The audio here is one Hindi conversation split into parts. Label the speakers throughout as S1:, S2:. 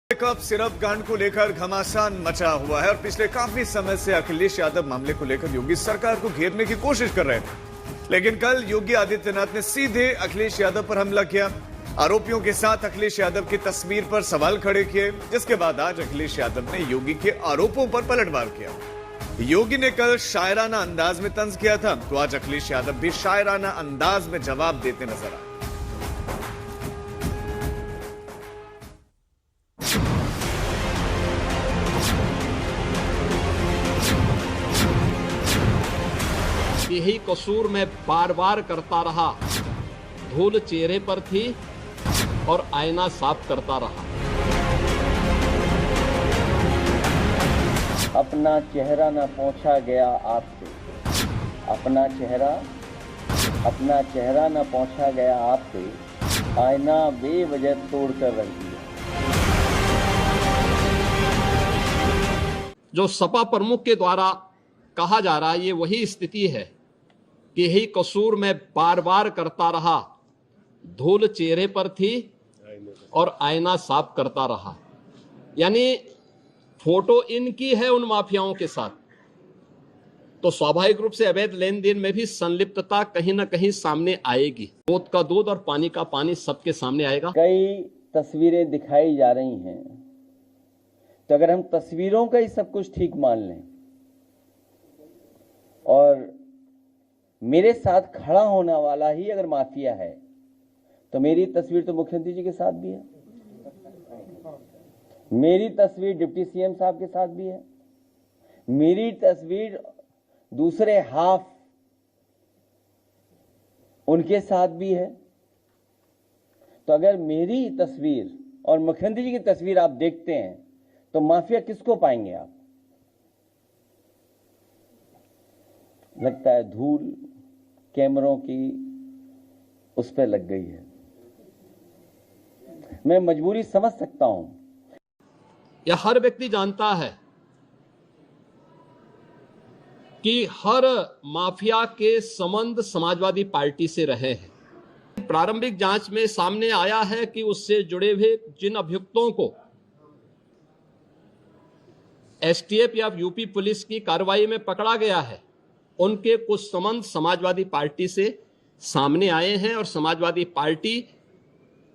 S1: कप सिरप कांड को लेकर घमासान मचा हुआ है और पिछले काफी समय से अखिलेश यादव मामले को लेकर योगी सरकार को घेरने की कोशिश कर रहे थे। लेकिन कल योगी आदित्यनाथ ने सीधे अखिलेश यादव पर हमला किया। आरोपियों के साथ अखिलेश यादव की तस्वीर पर सवाल खड़े किए, जिसके बाद आज अखिलेश यादव ने योगी के आरोपों पर पलटवार किया। योगी ने कल शायराना अंदाज में तंज किया था, तो आज अखिलेश यादव भी शायराना अंदाज में जवाब देते नजर आए।
S2: यही कसूर मैं बार बार करता रहा, धूल चेहरे पर थी और आईना साफ करता रहा।
S3: अपना चेहरा न पहुंचा गया आपसे, अपना चेहरा न पहुंचा गया आपसे, आईना बेवजह तोड़ कर रख दिया।
S2: जो सपा प्रमुख के द्वारा कहा जा रहा है, ये वही स्थिति है कि यही कसूर मैं बार बार करता रहा, धूल चेहरे पर थी और आईना साफ करता रहा। यानी फोटो इनकी है उन माफियाओं के साथ, तो स्वाभाविक रूप से अवैध लेन देन में भी संलिप्तता कहीं ना कहीं सामने आएगी। दूध का दूध और पानी का पानी सबके सामने आएगा।
S3: कई तस्वीरें दिखाई जा रही हैं, तो अगर हम तस्वीरों का ही सब कुछ ठीक मान लें और मेरे साथ खड़ा होने वाला ही अगर माफिया है, तो मेरी तस्वीर तो मुख्यमंत्री जी के साथ भी है, मेरी तस्वीर डिप्टी सीएम साहब के साथ भी है, मेरी तस्वीर दूसरे हाफ उनके साथ भी है। तो अगर मेरी तस्वीर और मुख्यमंत्री जी की तस्वीर आप देखते हैं, तो माफिया किसको पाएंगे आप? लगता है धूल कैमरों की उस पर लग गई है। मैं मजबूरी समझ सकता हूं।
S2: यह हर व्यक्ति जानता है कि हर माफिया के संबंध समाजवादी पार्टी से रहे हैं। प्रारंभिक जांच में सामने आया है कि उससे जुड़े हुए जिन अभियुक्तों को एसटीएफ या यूपी पुलिस की कार्रवाई में पकड़ा गया है, उनके कुछ संबंध समाजवादी पार्टी से सामने आए हैं और समाजवादी पार्टी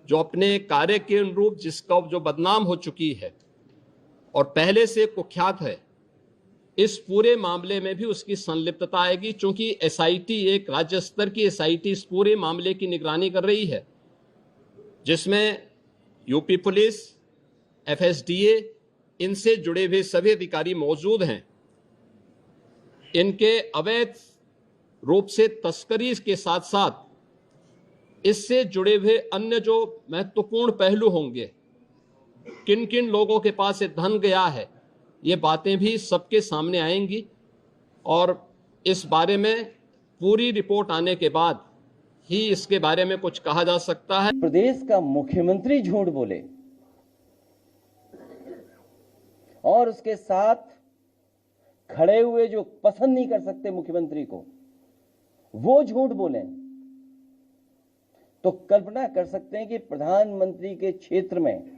S2: जो अपने कार्य के अनुरूप जिसका जो बदनाम हो चुकी है और पहले से कुख्यात है, इस पूरे मामले में भी उसकी संलिप्तता आएगी। चूंकि एसआईटी, एक राज्य स्तर की एसआईटी इस पूरे मामले की निगरानी कर रही है, जिसमें यूपी पुलिस, एफएसडीए, इनसे जुड़े हुए सभी अधिकारी मौजूद हैं। इनके अवैध रूप से तस्करी के साथ साथ इससे जुड़े हुए अन्य जो महत्वपूर्ण पहलू होंगे, किन किन लोगों के पास ये धन गया है, ये बातें भी सबके सामने आएंगी और इस बारे में पूरी रिपोर्ट आने के बाद ही इसके बारे में कुछ कहा जा सकता है।
S3: प्रदेश का मुख्यमंत्री झूठ बोले और उसके साथ खड़े हुए जो पसंद नहीं कर सकते मुख्यमंत्री को, वो झूठ बोले, तो कल्पना कर सकते हैं कि प्रधानमंत्री के क्षेत्र में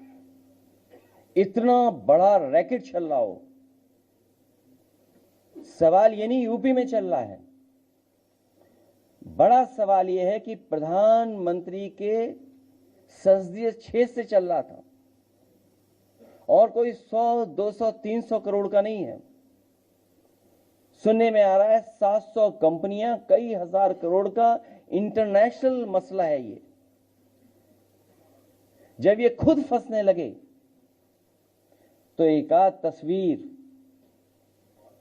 S3: इतना बड़ा रैकेट चल रहा हो। सवाल ये नहीं यूपी में चल रहा है, बड़ा सवाल यह है कि प्रधानमंत्री के संसदीय क्षेत्र से चल रहा था और कोई 100, 200, 300 करोड़ का नहीं है। सुनने में आ रहा है 700 कंपनियां, कई हजार करोड़ का इंटरनेशनल मसला है ये। जब ये खुद फंसने लगे तो एक आध तस्वीर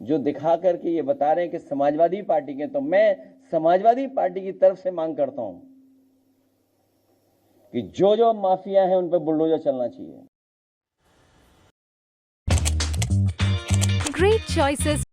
S3: जो दिखा करके ये बता रहे हैं कि समाजवादी पार्टी के, तो मैं समाजवादी पार्टी की तरफ से मांग करता हूं कि जो जो माफिया हैं उन पर बुलडोजर चलना चाहिए।
S4: Great choices